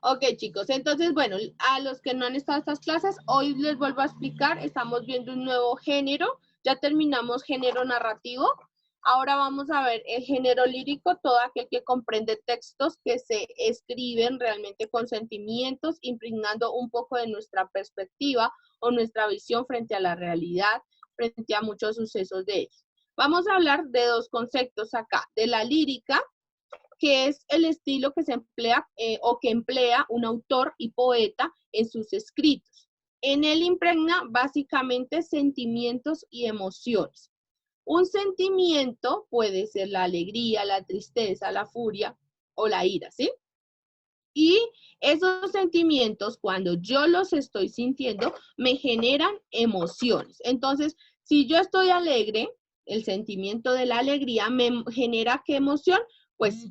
Ok, chicos, entonces, bueno, a los que no han estado en estas clases, hoy les vuelvo a explicar, estamos viendo un nuevo género, ya terminamos género narrativo, ahora vamos a ver el género lírico, todo aquel que comprende textos que se escriben realmente con sentimientos, impregnando un poco de nuestra perspectiva o nuestra visión frente a la realidad, frente a muchos sucesos de ellos. Vamos a hablar de dos conceptos acá, de la lírica, que es el estilo que se emplea o que emplea un autor y poeta en sus escritos. En él impregna básicamente sentimientos y emociones. Un sentimiento puede ser la alegría, la tristeza, la furia o la ira, ¿sí? Y esos sentimientos, cuando yo los estoy sintiendo, me generan emociones. Entonces, si yo estoy alegre, el sentimiento de la alegría me genera ¿qué emoción? Pues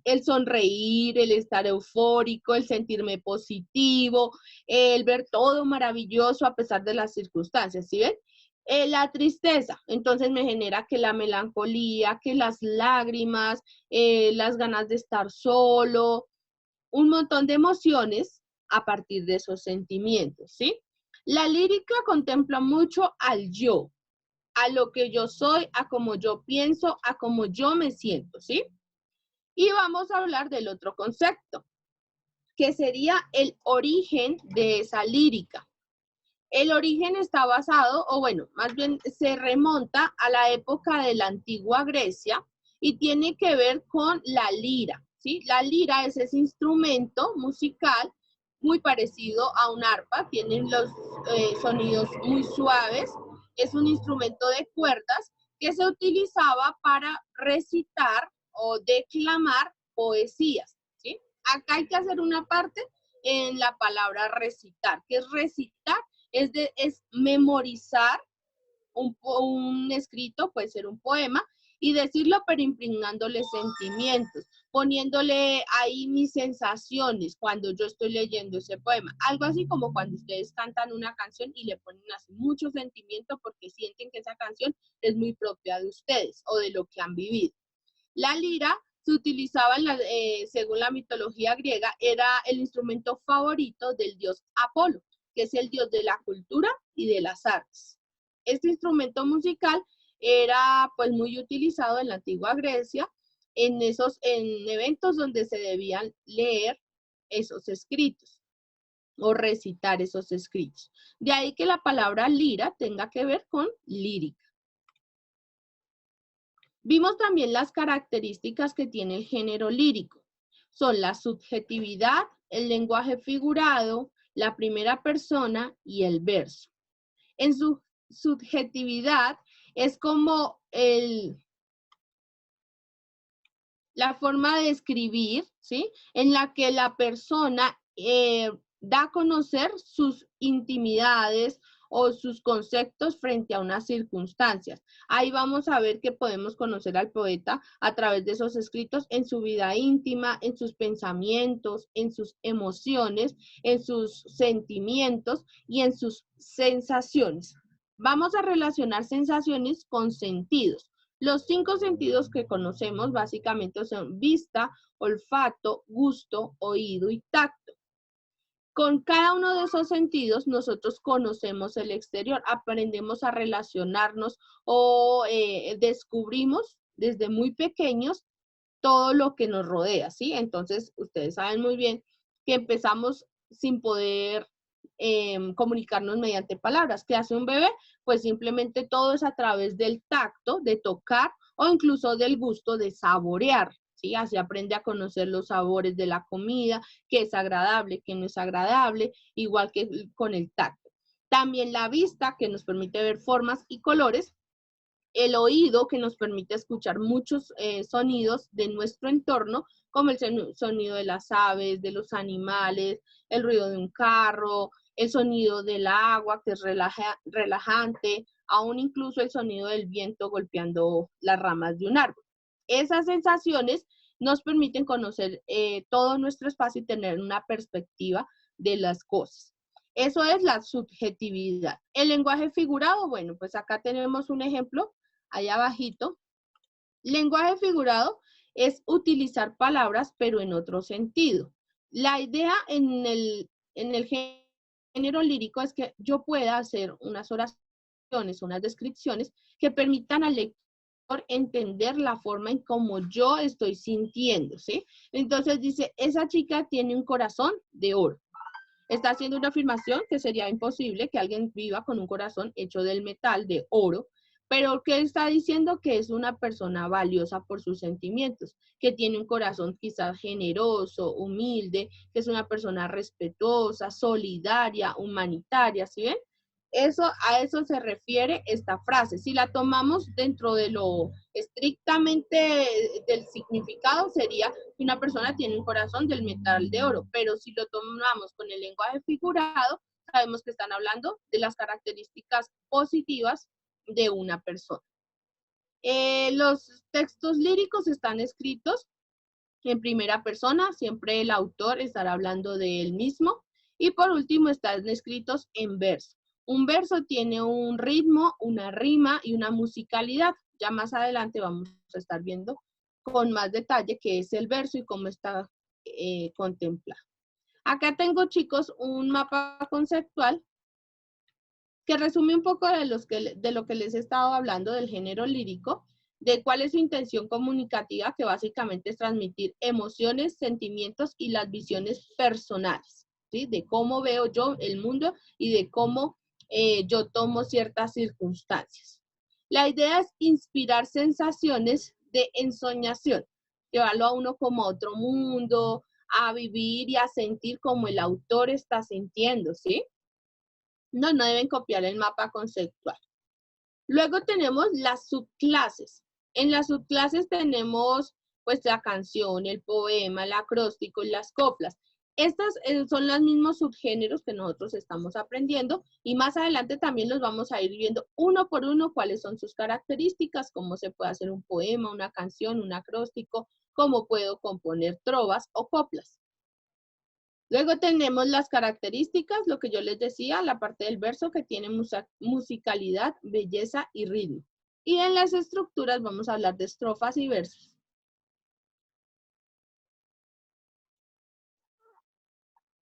el sonreír, el estar eufórico, el sentirme positivo, el ver todo maravilloso a pesar de las circunstancias, ¿sí ven? La tristeza, entonces me genera que la melancolía, que las lágrimas, las ganas de estar solo, un montón de emociones a partir de esos sentimientos, ¿sí? La lírica contempla mucho al yo, a lo que yo soy, a cómo yo pienso, a cómo yo me siento, ¿sí? Y vamos a hablar del otro concepto, que sería el origen de esa lírica. El origen está basado, o bueno, más bien se remonta a la época de la antigua Grecia y tiene que ver con la lira, ¿sí? La lira es ese instrumento musical muy parecido a un arpa, tienen los sonidos muy suaves, es un instrumento de cuerdas que se utilizaba para recitar o declamar poesías, ¿sí? Acá hay que hacer una parte en la palabra recitar, que es recitar, es memorizar un escrito, puede ser un poema, y decirlo pero impregnándole sentimientos, poniéndole ahí mis sensaciones cuando yo estoy leyendo ese poema. Algo así como cuando ustedes cantan una canción y le ponen así mucho sentimiento porque sienten que esa canción es muy propia de ustedes o de lo que han vivido. La lira se utilizaba, según la mitología griega, era el instrumento favorito del dios Apolo, que es el dios de la cultura y de las artes. Este instrumento musical era pues muy utilizado en la antigua Grecia en eventos donde se debían leer esos escritos o recitar esos escritos. De ahí que la palabra lira tenga que ver con lírica. Vimos también las características que tiene el género lírico. Son la subjetividad, el lenguaje figurado, la primera persona y el verso. En su subjetividad es como la forma de escribir, ¿sí? En la que la persona da a conocer sus intimidades o sus conceptos frente a unas circunstancias. Ahí vamos a ver que podemos conocer al poeta a través de esos escritos en su vida íntima, en sus pensamientos, en sus emociones, en sus sentimientos y en sus sensaciones. Vamos a relacionar sensaciones con sentidos. Los 5 sentidos que conocemos básicamente son vista, olfato, gusto, oído y tacto. Con cada uno de esos sentidos nosotros conocemos el exterior, aprendemos a relacionarnos o descubrimos desde muy pequeños todo lo que nos rodea, ¿sí? Entonces, ustedes saben muy bien que empezamos sin poder comunicarnos mediante palabras. ¿Qué hace un bebé? Pues simplemente todo es a través del tacto, de tocar o incluso del gusto de saborear, ¿sí? Así aprende a conocer los sabores de la comida, qué es agradable, qué no es agradable, igual que con el tacto. También la vista, que nos permite ver formas y colores, el oído, que nos permite escuchar muchos sonidos de nuestro entorno, como el sonido de las aves, de los animales, el ruido de un carro, el sonido del agua, que es relajante, aún incluso el sonido del viento golpeando las ramas de un árbol. Esas sensaciones nos permiten conocer todo nuestro espacio y tener una perspectiva de las cosas. Eso es la subjetividad. El lenguaje figurado, bueno, pues acá tenemos un ejemplo allá abajito. Lenguaje figurado es utilizar palabras, pero en otro sentido. La idea en el género lírico es que yo pueda hacer unas oraciones, unas descripciones que permitan al lector entender la forma en cómo yo estoy sintiendo, ¿sí? Entonces dice, esa chica tiene un corazón de oro. Está haciendo una afirmación que sería imposible que alguien viva con un corazón hecho del metal, de oro, pero que está diciendo que es una persona valiosa por sus sentimientos, que tiene un corazón quizás generoso, humilde, que es una persona respetuosa, solidaria, humanitaria, ¿sí ven? A eso se refiere esta frase. Si la tomamos dentro de lo estrictamente del significado, sería que una persona tiene un corazón del metal de oro, pero si lo tomamos con el lenguaje figurado, sabemos que están hablando de las características positivas de una persona. Los textos líricos están escritos en primera persona, siempre el autor estará hablando de él mismo. Y por último, están escritos en verso. Un verso tiene un ritmo, una rima y una musicalidad. Ya más adelante vamos a estar viendo con más detalle qué es el verso y cómo está contemplado. Acá tengo, chicos, un mapa conceptual que resume un poco de lo que les he estado hablando del género lírico, de cuál es su intención comunicativa, que básicamente es transmitir emociones, sentimientos y las visiones personales, ¿sí? De cómo veo yo el mundo y de cómo yo tomo ciertas circunstancias. La idea es inspirar sensaciones de ensoñación, llevarlo a uno como a otro mundo, a vivir y a sentir como el autor está sintiendo, ¿sí? No deben copiar el mapa conceptual. Luego tenemos las subclases. En las subclases tenemos pues la canción, el poema, el acróstico y las coplas. Estas son los mismos subgéneros que nosotros estamos aprendiendo y más adelante también los vamos a ir viendo uno por uno cuáles son sus características, cómo se puede hacer un poema, una canción, un acróstico, cómo puedo componer trovas o coplas. Luego tenemos las características, lo que yo les decía, la parte del verso que tiene musicalidad, belleza y ritmo. Y en las estructuras vamos a hablar de estrofas y versos.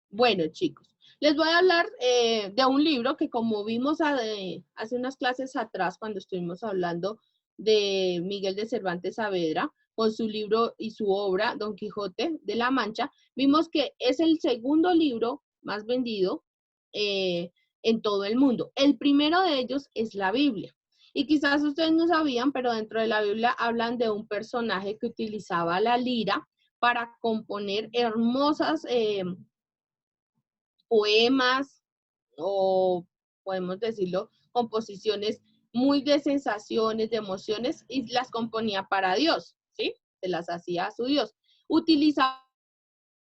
Bueno, chicos, les voy a hablar de un libro que como vimos hace unas clases atrás cuando estuvimos hablando de Miguel de Cervantes Saavedra, con su libro y su obra, Don Quijote de la Mancha, vimos que es el segundo libro más vendido en todo el mundo. El primero de ellos es la Biblia. Y quizás ustedes no sabían, pero dentro de la Biblia hablan de un personaje que utilizaba la lira para componer hermosas poemas o podemos decirlo, composiciones muy de sensaciones, de emociones y las componía para Dios, ¿sí? Se las hacía a su Dios. Utilizaba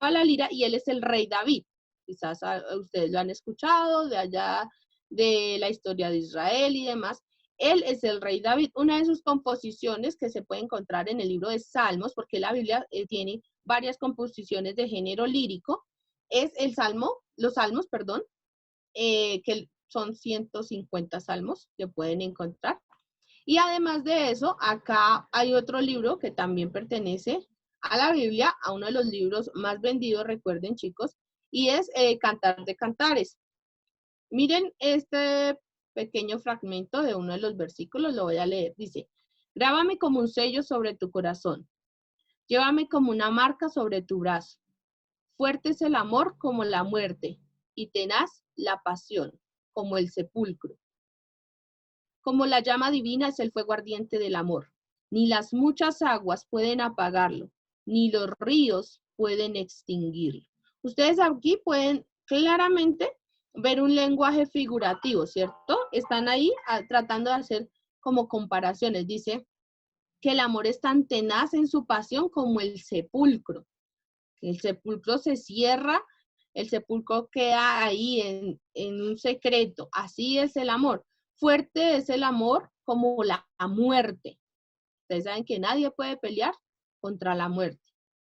la lira y él es el rey David. Quizás ustedes lo han escuchado de allá de la historia de Israel y demás. Él es el rey David. Una de sus composiciones que se puede encontrar en el libro de Salmos, porque la Biblia tiene varias composiciones de género lírico, es los salmos, perdón, que son 150 salmos que pueden encontrar. Y además de eso, acá hay otro libro que también pertenece a la Biblia, a uno de los libros más vendidos, recuerden chicos, y es Cantar de Cantares. Miren este pequeño fragmento de uno de los versículos, lo voy a leer. Dice, grábame como un sello sobre tu corazón, llévame como una marca sobre tu brazo. Fuerte es el amor como la muerte, y tenaz la pasión, como el sepulcro. Como la llama divina es el fuego ardiente del amor. Ni las muchas aguas pueden apagarlo, ni los ríos pueden extinguirlo. Ustedes aquí pueden claramente ver un lenguaje figurativo, ¿cierto? Están ahí tratando de hacer como comparaciones. Dice que el amor es tan tenaz en su pasión como el sepulcro. El sepulcro se cierra, el sepulcro queda ahí en un secreto. Así es el amor. Fuerte es el amor como la muerte. Ustedes saben que nadie puede pelear contra la muerte.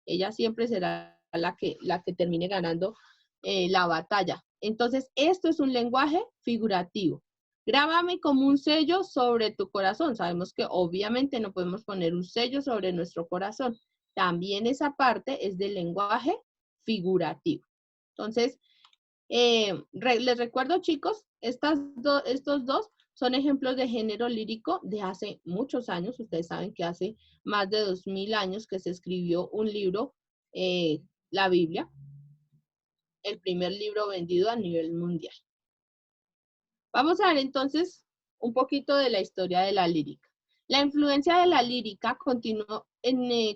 Ella siempre será la que termine ganando la batalla. Entonces, esto es un lenguaje figurativo. Grábame como un sello sobre tu corazón. Sabemos que obviamente no podemos poner un sello sobre nuestro corazón. También esa parte es del lenguaje figurativo. Entonces, les recuerdo, chicos, estos dos son ejemplos de género lírico de hace muchos años. Ustedes saben que hace más de 2000 años que se escribió un libro, la Biblia, el primer libro vendido a nivel mundial. Vamos a ver entonces un poquito de la historia de la lírica. La influencia de la lírica continuó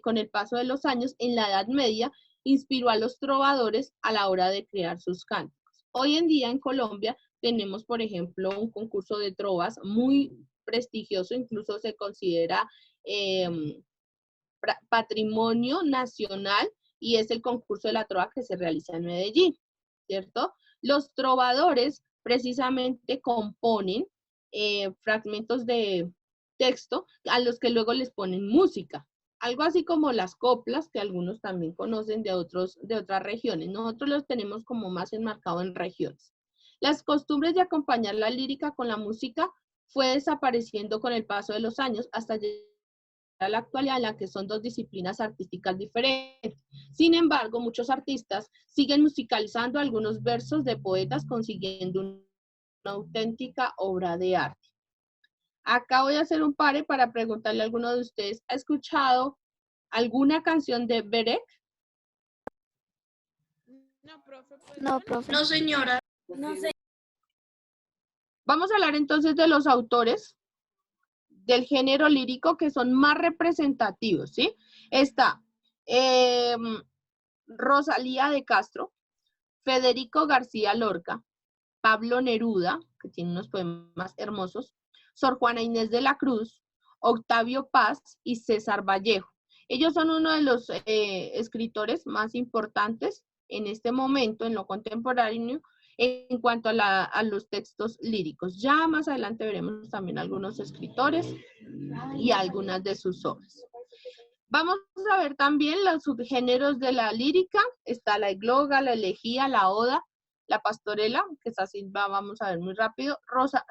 con el paso de los años. En la Edad Media inspiró a los trovadores a la hora de crear sus cánticos. Hoy en día en Colombia tenemos, por ejemplo, un concurso de trovas muy prestigioso, incluso se considera patrimonio nacional, y es el concurso de la trova que se realiza en Medellín, ¿cierto? Los trovadores precisamente componen fragmentos de texto a los que luego les ponen música, algo así como las coplas, que algunos también conocen de otras regiones. Nosotros los tenemos como más enmarcado en regiones. Las costumbres de acompañar la lírica con la música fue desapareciendo con el paso de los años hasta llegar a la actualidad, en la que son dos disciplinas artísticas diferentes. Sin embargo, muchos artistas siguen musicalizando algunos versos de poetas, consiguiendo una auténtica obra de arte. Acá voy a hacer un pare para preguntarle a alguno de ustedes, ¿ha escuchado alguna canción de Berek? No, profe. No, profe. No, señora. No sé. Vamos a hablar entonces de los autores del género lírico que son más representativos, ¿sí? Está Rosalía de Castro, Federico García Lorca, Pablo Neruda, que tiene unos poemas hermosos, Sor Juana Inés de la Cruz, Octavio Paz y César Vallejo. Ellos son uno de los escritores más importantes en este momento, en lo contemporáneo, en cuanto a los textos líricos. Ya más adelante veremos también algunos escritores y algunas de sus obras. Vamos a ver también los subgéneros de la lírica. Está la egloga, la elegía, la oda, la pastorela, que es así, vamos a ver muy rápido,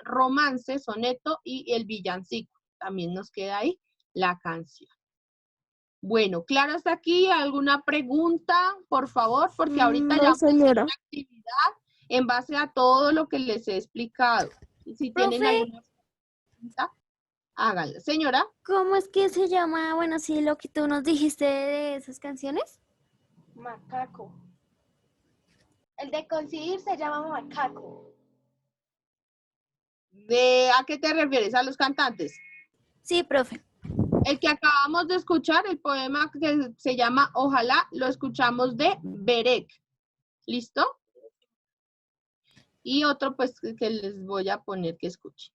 romance, soneto y el villancico. También nos queda ahí la canción. Bueno, claro, hasta aquí, ¿alguna pregunta, por favor? Porque ahorita No, ya señora. una actividad en base a todo lo que les he explicado. Y si tienen Profe, alguna pregunta, háganla. Señora. ¿cómo es que se llama? Bueno, sí, lo que tú nos dijiste de esas canciones. Macaco. El de coincidir se llama macaco. ¿A qué te refieres? ¿A los cantantes? Sí, profe. El que acabamos de escuchar, el poema que se llama Ojalá, lo escuchamos de Berek. ¿Listo? Y otro pues que les voy a poner que escuchen.